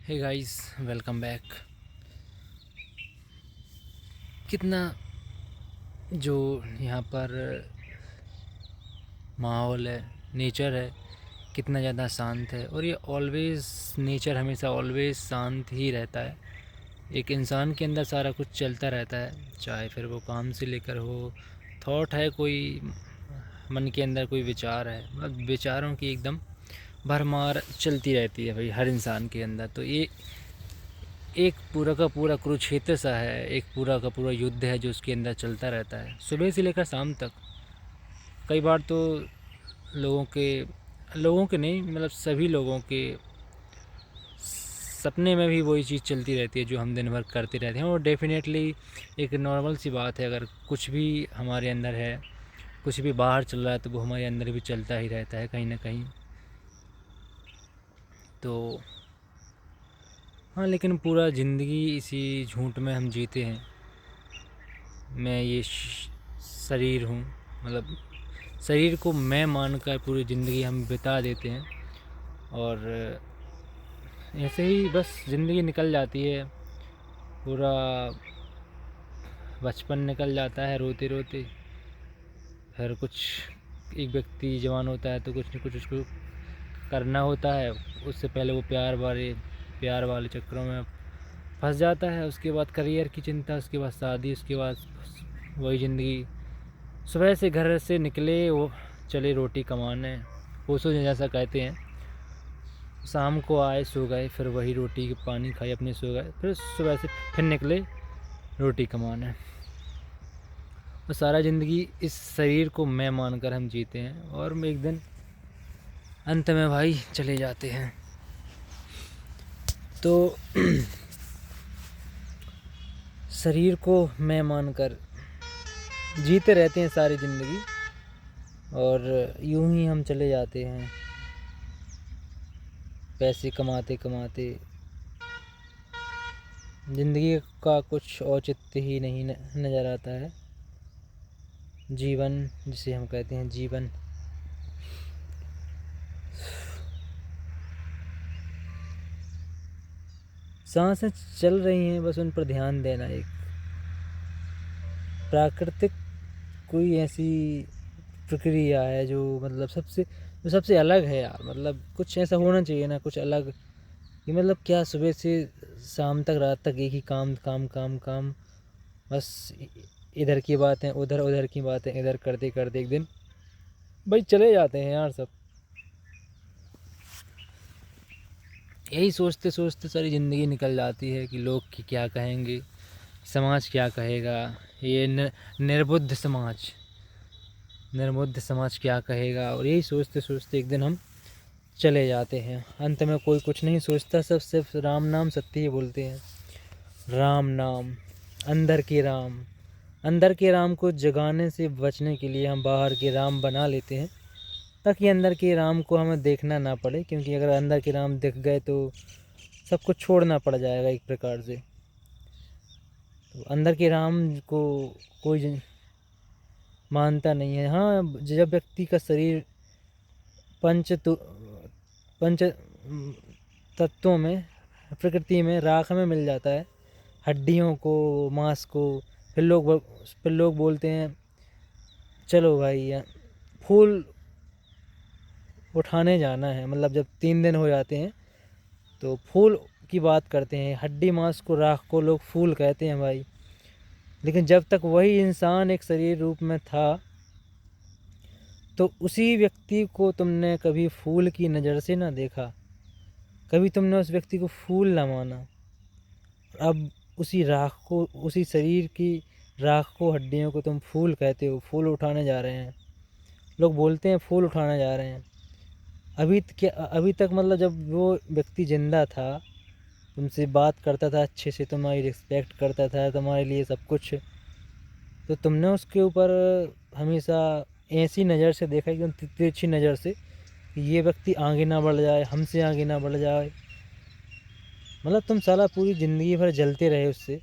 Hey guys, welcome back. कितना जो यहाँ पर माहौल है, नेचर है, कितना ज़्यादा शांत है। और ये ऑलवेज़ नेचर हमेशा ऑलवेज़ शांत ही रहता है। एक इंसान के अंदर सारा कुछ चलता रहता है, चाहे फिर वो काम से लेकर हो, थॉट है, कोई मन के अंदर कोई विचार है, मतलब विचारों की एकदम भरमार चलती रहती है भाई हर इंसान के अंदर। तो ये एक पूरा का पूरा कुरुक्षेत्र सा है, एक पूरा का पूरा युद्ध है जो उसके अंदर चलता रहता है सुबह से लेकर शाम तक। कई बार तो लोगों के नहीं, मतलब सभी लोगों के सपने में भी वही चीज़ चलती रहती है जो हम दिन भर करते रहते हैं। और डेफिनेटली एक नॉर्मल सी बात है, अगर कुछ भी हमारे अंदर है, कुछ भी बाहर चल रहा है, तो वो हमारे अंदर भी चलता ही रहता है कहीं ना कहीं। तो हाँ, लेकिन पूरा ज़िंदगी इसी झूठ में हम जीते हैं। मैं ये शरीर हूँ, मतलब शरीर को मैं मानकर पूरी ज़िंदगी हम बिता देते हैं। और ऐसे ही बस ज़िंदगी निकल जाती है, पूरा बचपन निकल जाता है रोते रोते। फिर कुछ एक व्यक्ति जवान होता है तो कुछ न कुछ उसको करना होता है। उससे पहले वो प्यार वाले चक्करों में फंस जाता है। उसके बाद करियर की चिंता, उसके बाद शादी, उसके बाद वही ज़िंदगी। सुबह से घर से निकले, वो चले रोटी कमाने, कोसों जैसा कहते हैं। शाम को आए, सो गए, फिर वही रोटी पानी खाए, अपने सो गए, फिर सुबह से फिर निकले रोटी कमाने। और सारा ज़िंदगी इस शरीर को मैं मानकर हम जीते हैं। और एक दिन अंत में भाई चले जाते हैं। तो शरीर को मैं मानकर जीते रहते हैं सारी ज़िंदगी, और यूं ही हम चले जाते हैं पैसे कमाते कमाते। ज़िंदगी का कुछ औचित्य ही नहीं नज़र आता है। जीवन जिसे हम कहते हैं जीवन, सांसें चल रही हैं, बस उन पर ध्यान देना। एक प्राकृतिक कोई ऐसी प्रक्रिया है जो मतलब सबसे अलग है यार। मतलब कुछ ऐसा होना चाहिए ना, कुछ अलग। ये मतलब क्या, सुबह से शाम तक, रात तक एक ही काम काम काम काम, बस इधर की बातें उधर, उधर की बातें इधर, करते करते एक दिन भाई चले जाते हैं यार सब। यही सोचते सोचते सारी ज़िंदगी निकल जाती है कि लोग क्या कहेंगे, समाज क्या कहेगा, ये निर्बुद्ध समाज क्या कहेगा। और यही सोचते सोचते एक दिन हम चले जाते हैं। अंत में कोई कुछ नहीं सोचता, सब सिर्फ राम नाम सत्य ही बोलते हैं। राम नाम, अंदर के राम। अंदर के राम को जगाने से बचने के लिए हम बाहर के राम बना लेते हैं, ताकि अंदर के राम को हमें देखना ना पड़े। क्योंकि अगर अंदर के राम दिख गए तो सब कुछ छोड़ना पड़ जाएगा एक प्रकार से। तो अंदर के राम को कोई मानता नहीं है। हाँ, जब व्यक्ति का शरीर पंच तत्वों में, प्रकृति में, राख में मिल जाता है, हड्डियों को, मांस को, फिर लोग बोलते हैं चलो भाई फूल उठाने जाना है। मतलब जब 3 दिन हो जाते हैं तो फूल की बात करते हैं। हड्डी मांस को, राख को लोग फूल कहते हैं भाई। लेकिन जब तक वही इंसान एक शरीर रूप में था, तो उसी व्यक्ति को तुमने कभी फूल की नज़र से ना देखा, कभी तुमने उस व्यक्ति को फूल ना माना। अब उसी राख को, उसी शरीर की राख को, हड्डियों को तुम फूल कहते हो। फूल उठाने जा रहे हैं, लोग बोलते हैं फूल उठाने जा रहे हैं। अभी तक मतलब जब वो व्यक्ति जिंदा था, तुमसे बात करता था अच्छे से, तुम्हारी रिस्पेक्ट करता था, तुम्हारे लिए सब कुछ, तो तुमने उसके ऊपर हमेशा ऐसी नज़र से देखा, एकदम तिरछी नज़र से, कि ये व्यक्ति आगे ना बढ़ जाए, हमसे आगे ना बढ़ जाए। मतलब तुम साला पूरी ज़िंदगी भर जलते रहे उससे,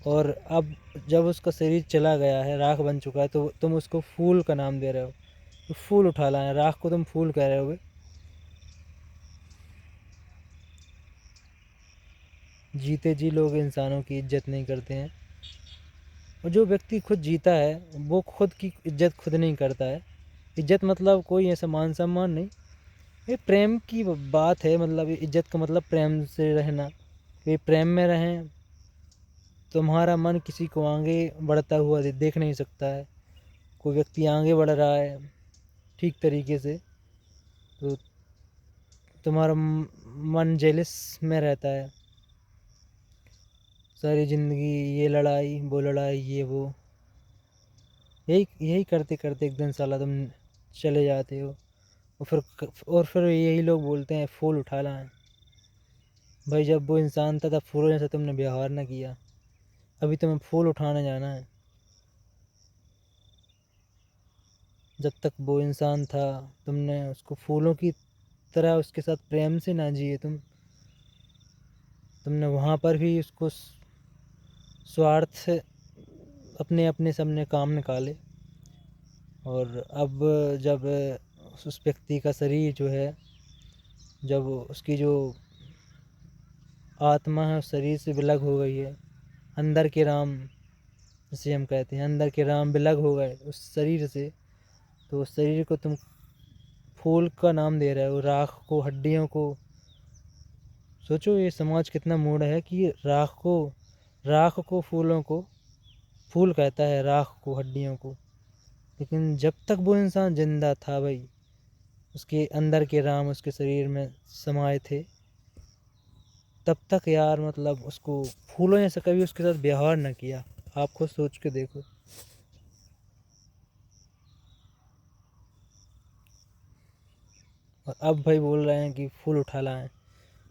और अब जब उसका शरीर चला गया है, राख बन चुका है, तो तुम उसको फूल का नाम दे रहे हो। तो फूल उठा लाए, राख को तुम फूल कह रहे होगे। जीते जी लोग इंसानों की इज्जत नहीं करते हैं, और जो व्यक्ति खुद जीता है वो खुद की इज्जत खुद नहीं करता है। इज्जत मतलब कोई ऐसा मान सम्मान नहीं, ये प्रेम की बात है। मतलब ये इज्जत का मतलब प्रेम से रहना। ये प्रेम में रहें, तुम्हारा मन किसी को आगे बढ़ता हुआ देख नहीं सकता है। कोई व्यक्ति आगे बढ़ रहा है ठीक तरीके से, तो तुम्हारा मन जेलिस में रहता है। सारी ज़िंदगी ये लड़ाई वो लड़ाई ये वो, यही यही करते करते एक दिन साला तुम चले जाते हो। और फिर यही लोग बोलते हैं फूल उठा लाएं। भाई जब वो इंसान था तब फूलों जैसा तुमने व्यवहार ना किया, अभी तुम्हें फूल उठाने जाना है। जब तक वो इंसान था तुमने उसको फूलों की तरह उसके साथ प्रेम से ना जिए। तुमने वहाँ पर भी उसको स्वार्थ से अपने अपने सामने काम निकाले। और अब जब उस व्यक्ति का शरीर जो है, जब उसकी जो आत्मा है उस शरीर से विलग हो गई है, अंदर के राम जिसे हम कहते हैं, अंदर के राम विलग हो गए उस शरीर से, तो उस शरीर को तुम फूल का नाम दे रहे हो, राख को, हड्डियों को। सोचो ये समाज कितना मूढ़ है कि राख को फूलों को फूल कहता है, राख को, हड्डियों को। लेकिन जब तक वो इंसान जिंदा था भाई, उसके अंदर के राम उसके शरीर में समाये थे, तब तक यार मतलब उसको फूलों जैसा कभी उसके साथ व्यवहार न किया। आप खुद सोच के देखो। और अब भाई बोल रहे हैं कि फूल उठा लाएं।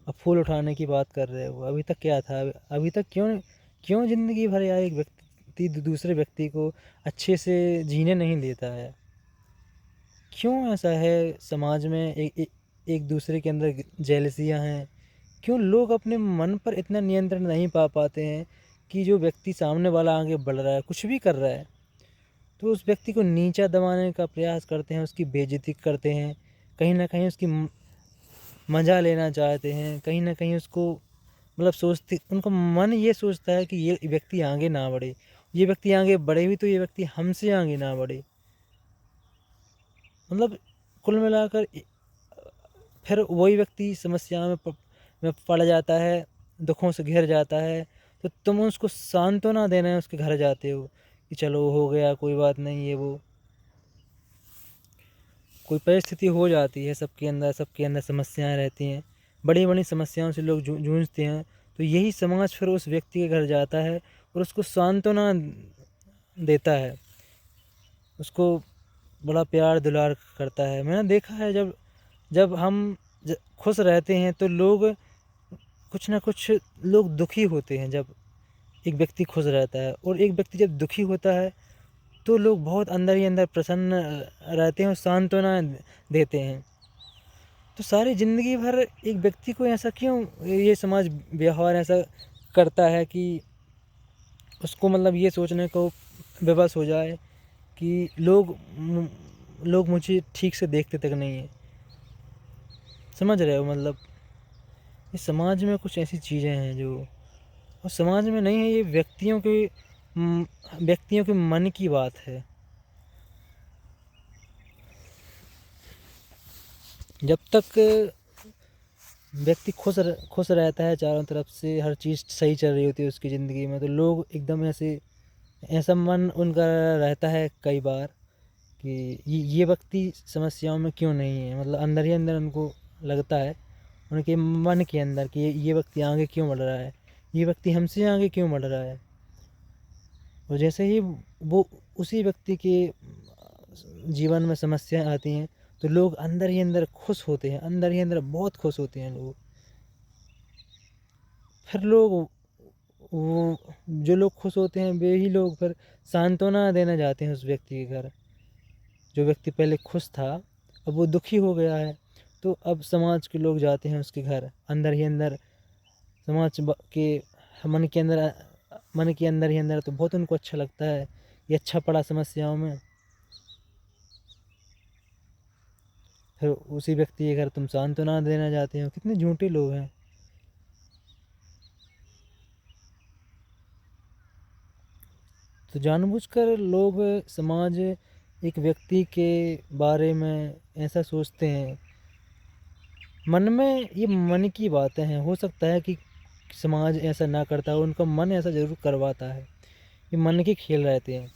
अब फूल उठाने की बात कर रहे हो, अभी तक क्या था? अभी तक क्यों क्यों ज़िंदगी भर यार एक व्यक्ति दूसरे व्यक्ति को अच्छे से जीने नहीं देता है? क्यों ऐसा है समाज में? एक दूसरे के अंदर जेलसियाँ हैं। क्यों लोग अपने मन पर इतना नियंत्रण नहीं पा पाते हैं कि जो व्यक्ति सामने वाला आगे बढ़ रहा है, कुछ भी कर रहा है, तो उस व्यक्ति को नीचा दबाने का प्रयास करते हैं, उसकी बेइज्जती करते हैं, कहीं ना कहीं उसकी मज़ा लेना चाहते हैं, कहीं ना कहीं उसको मतलब सोचते, उनका मन ये सोचता है कि ये व्यक्ति आगे ना बढ़े, ये व्यक्ति आगे बढ़े भी तो ये व्यक्ति हमसे आगे ना बढ़े। मतलब कुल मिलाकर फिर वही व्यक्ति समस्या में पड़ जाता है, दुखों से घिर जाता है, तो तुम उसको सांत्वना देने उसके घर जाते हो कि चलो हो गया, कोई बात नहीं, ये वो। कोई परिस्थिति हो जाती है, सबके अंदर समस्याएं रहती हैं, बड़ी बड़ी समस्याओं से लोग जूझते हैं, तो यही समाज फिर उस व्यक्ति के घर जाता है और उसको सांत्वना देता है, उसको बड़ा प्यार दुलार करता है। मैंने देखा है जब जब हम खुश रहते हैं तो लोग कुछ ना कुछ लोग दुखी होते हैं। जब एक व्यक्ति खुश रहता है और एक व्यक्ति जब दुखी होता है तो लोग बहुत अंदर ही अंदर प्रसन्न रहते हैं और सांत्वना देते हैं। तो सारी ज़िंदगी भर एक व्यक्ति को ऐसा क्यों ये समाज व्यवहार ऐसा करता है कि उसको मतलब ये सोचने को विवश हो जाए कि लोग मुझे ठीक से देखते तक नहीं है। समझ रहे हो? मतलब इस समाज में कुछ ऐसी चीज़ें हैं जो, और समाज में नहीं है, ये व्यक्तियों के मन की बात है। जब तक व्यक्ति खुश रहता है, चारों तरफ से हर चीज़ सही चल रही होती है उसकी ज़िंदगी में, तो लोग एकदम ऐसा मन उनका रहता है कई बार कि ये व्यक्ति समस्याओं में क्यों नहीं है। मतलब अंदर ही अंदर उनको लगता है, उनके मन के अंदर, कि ये व्यक्ति आगे क्यों बढ़ रहा है, ये व्यक्ति हमसे आगे क्यों बढ़ रहा है। और जैसे ही वो उसी व्यक्ति के जीवन में समस्याएं आती हैं तो लोग अंदर ही अंदर खुश होते हैं, अंदर ही अंदर बहुत खुश होते हैं लोग। फिर लोग वो जो लोग खुश होते हैं वे ही लोग फिर सांत्वना देने जाते हैं उस व्यक्ति के घर। जो व्यक्ति पहले खुश था अब वो दुखी हो गया है, तो अब समाज के लोग जाते हैं उसके घर, अंदर ही अंदर के मन के अंदर मन के अंदर ही अंदर, तो बहुत उनको अच्छा लगता है, ये अच्छा पड़ा समस्याओं में। फिर उसी व्यक्ति के घर तुम सांत्वना देना जाते हो। कितने झूठे लोग हैं। तो जानबूझकर लोग समाज एक व्यक्ति के बारे में ऐसा सोचते हैं। मन में ये मन की बातें हैं, हो सकता है कि समाज ऐसा ना करता हो, उनका मन ऐसा ज़रूर करवाता है। ये मन के खेल रहते हैं।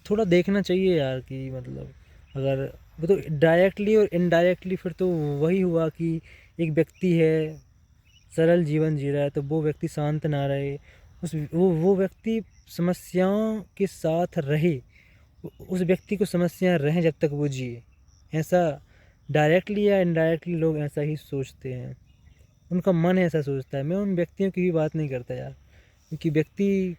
थोड़ा देखना चाहिए यार कि मतलब अगर वो तो डायरेक्टली और इनडायरेक्टली फिर तो वही हुआ कि एक व्यक्ति है सरल जीवन जी रहा है तो वो व्यक्ति शांत ना रहे, वो व्यक्ति समस्याओं के साथ रहे, उस व्यक्ति को समस्याएं रहें जब तक वो जिए। ऐसा डायरेक्टली या इनडायरेक्टली लोग ऐसा ही सोचते हैं, उनका मन ऐसा सोचता है। मैं उन व्यक्तियों की भी बात नहीं करता यार, क्योंकि व्यक्ति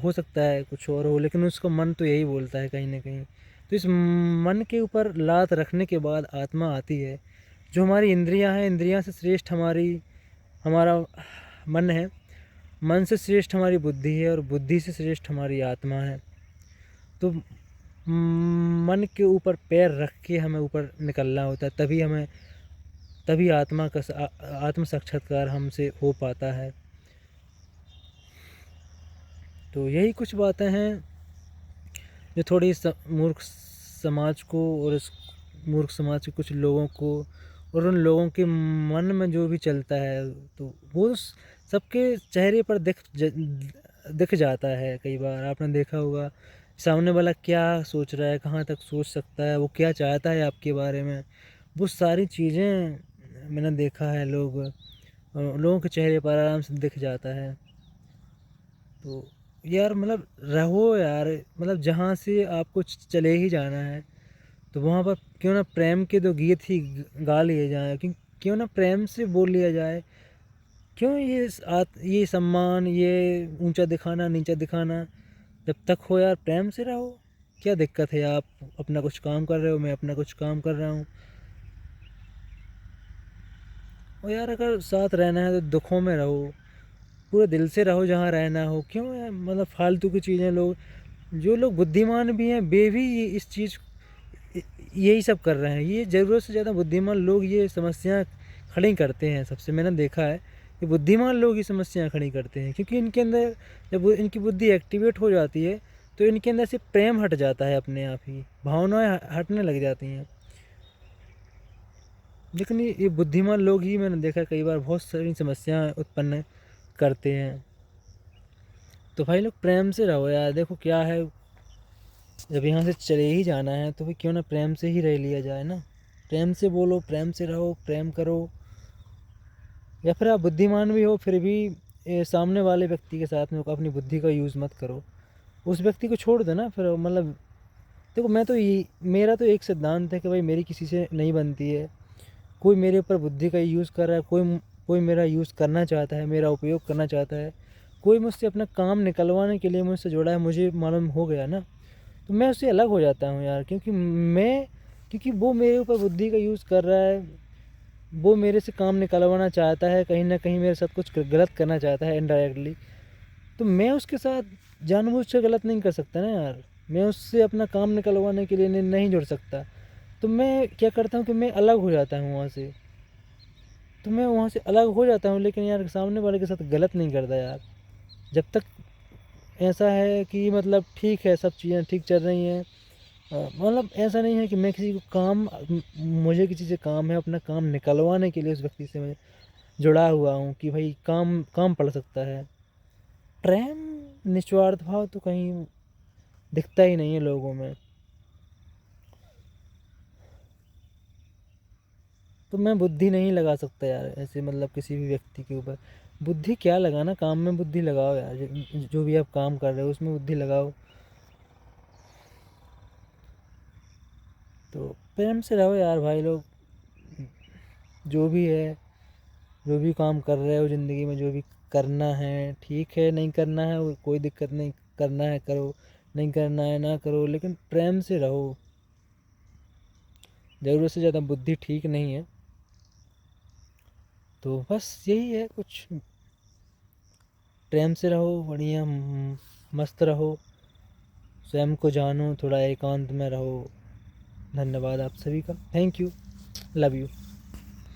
हो सकता है कुछ और हो, लेकिन उसका मन तो यही बोलता है कहीं ना कहीं। तो इस मन के ऊपर लात रखने के बाद आत्मा आती है। जो हमारी इंद्रियां हैं, इंद्रियां से श्रेष्ठ हमारा मन है, मन से श्रेष्ठ हमारी बुद्धि है, और बुद्धि से श्रेष्ठ हमारी आत्मा है। तो मन के ऊपर पैर रख के हमें ऊपर निकलना होता है, तभी आत्मा का आत्म साक्षात्कार हमसे हो पाता है। तो यही कुछ बातें हैं जो थोड़ी मूर्ख समाज को और इस मूर्ख समाज के कुछ लोगों को और उन लोगों के मन में जो भी चलता है तो वो सबके चेहरे पर दिख जाता है। कई बार आपने देखा होगा सामने वाला क्या सोच रहा है, कहाँ तक सोच सकता है, वो क्या चाहता है आपके बारे में, वो सारी चीज़ें मैंने देखा है। लोगों के चेहरे पर आराम से दिख जाता है। तो यार मतलब रहो यार, मतलब जहाँ से आपको चले ही जाना है तो वहाँ पर क्यों ना प्रेम के दो गीत ही गा लिए जाए, क्यों ना प्रेम से बोल लिया जाए। क्यों ये सम्मान, ये ऊंचा दिखाना नीचा दिखाना, जब तक हो यार प्रेम से रहो। क्या दिक्कत है, आप अपना कुछ काम कर रहे हो, मैं अपना कुछ काम कर रहा हूँ। और यार अगर साथ रहना है तो दुखों में रहो, पूरे दिल से रहो जहाँ रहना हो। क्यों यार मतलब फालतू की चीज़ें जो लोग बुद्धिमान भी हैं वे भी इस चीज़ यही सब कर रहे हैं। ये ज़रूरत से ज़्यादा बुद्धिमान लोग ये समस्याएं खड़ी करते हैं। सबसे मैंने देखा है कि बुद्धिमान लोग ये समस्याएं खड़ी करते हैं, क्योंकि इनके अंदर जब इनकी बुद्धि एक्टिवेट हो जाती है तो इनके अंदर से प्रेम हट जाता है, अपने आप ही भावनाएं हटने लग जाती हैं। लेकिन ये बुद्धिमान लोग ही मैंने देखा कई बार बहुत सारी समस्याएं उत्पन्न करते हैं। तो भाई लोग प्रेम से रहो यार। देखो क्या है, जब यहाँ से चले ही जाना है तो फिर क्यों ना प्रेम से ही रह लिया जाए ना। प्रेम से बोलो, प्रेम से रहो, प्रेम करो। या फिर आप बुद्धिमान भी हो फिर भी सामने वाले व्यक्ति के साथ में अपनी बुद्धि का यूज़ मत करो, उस व्यक्ति को छोड़ दो ना। फिर मतलब देखो मेरा तो एक सिद्धांत है कि भाई मेरी किसी से नहीं बनती है। कोई मेरे ऊपर बुद्धि का यूज़ कर रहा है, कोई मेरा यूज़ करना चाहता है, मेरा उपयोग करना चाहता है, कोई मुझसे अपना काम निकलवाने के लिए मुझसे जुड़ा है, मुझे मालूम हो गया ना, तो मैं उससे अलग हो जाता हूँ यार। क्योंकि वो मेरे ऊपर बुद्धि का यूज़ कर रहा है, वो मेरे से काम निकलवाना चाहता है, कहीं ना कहीं मेरे साथ कुछ गलत करना चाहता है इनडायरेक्टली। तो मैं उसके साथ जानबूझ से गलत नहीं कर सकता ना यार। मैं उससे अपना काम निकलवाने के लिए नहीं जुड़ सकता। तो मैं क्या करता हूँ कि मैं अलग हो जाता हूँ वहाँ से। तो मैं वहाँ से अलग हो जाता हूँ, लेकिन यार सामने वाले के साथ गलत नहीं करता यार। जब तक ऐसा है कि मतलब ठीक है, सब चीज़ें ठीक चल रही हैं, मतलब ऐसा नहीं है कि मैं किसी को मुझे किसी से काम है, अपना काम निकलवाने के लिए उस व्यक्ति से मैं जुड़ा हुआ हूँ कि भाई काम काम पड़ सकता है। प्रेम निस्वार्थ भाव तो कहीं दिखता ही नहीं है लोगों में। तो मैं बुद्धि नहीं लगा सकता यार ऐसे, मतलब किसी भी व्यक्ति के ऊपर बुद्धि क्या लगाना, काम में बुद्धि लगाओ यार। जो भी आप काम कर रहे हो उसमें बुद्धि लगाओ। तो प्रेम से रहो यार भाई लोग। जो भी है, जो भी काम कर रहे हो ज़िंदगी में, जो भी करना है ठीक है, नहीं करना है वो कोई दिक्कत नहीं, करना है करो, नहीं करना है ना करो, लेकिन प्रेम से रहो। ज़रूरत से ज़्यादा बुद्धि ठीक नहीं है। तो बस यही है कुछ, प्रेम से रहो, बढ़िया मस्त रहो, स्वयं को जानो, थोड़ा एकांत में रहो। धन्यवाद आप सभी का, थैंक यू, लव यू।